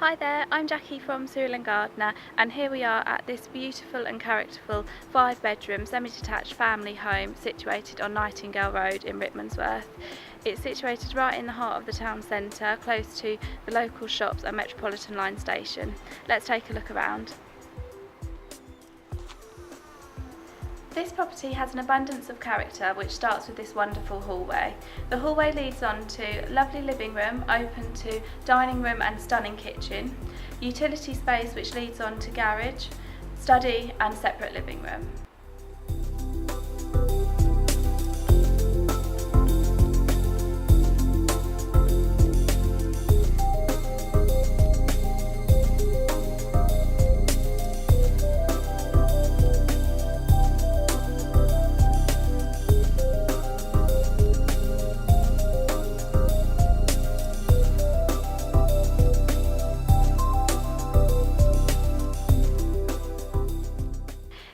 Hi there, I'm Jackie from Sewell and Gardner, and here we are at this beautiful and characterful 5-bedroom semi-detached family home situated on Nightingale Road in Rickmansworth. It's situated right in the heart of the town centre, close to the local shops and Metropolitan line station. Let's take a look around. This property has an abundance of character, which starts with this wonderful hallway. The hallway leads on to lovely living room, open to dining room and stunning kitchen, utility space which leads on to garage, study and separate living room.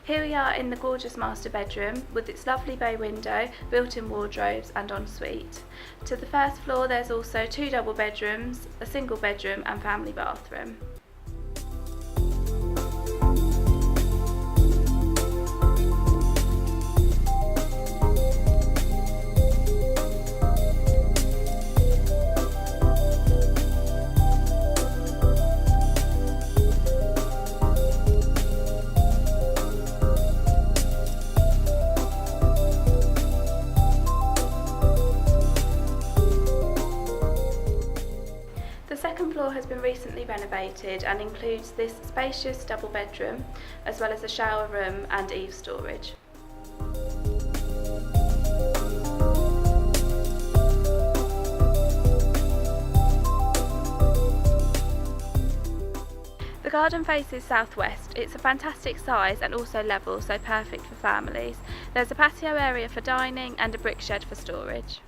Here we are in the gorgeous master bedroom with its lovely bay window, built-in wardrobes and ensuite. To the first floor there's also 2 double bedrooms, a single bedroom and family bathroom. The second floor has been recently renovated and includes this spacious double bedroom, as well as a shower room and eave storage. The garden faces southwest. It's a fantastic size and also level, so perfect for families. There's a patio area for dining and a brick shed for storage.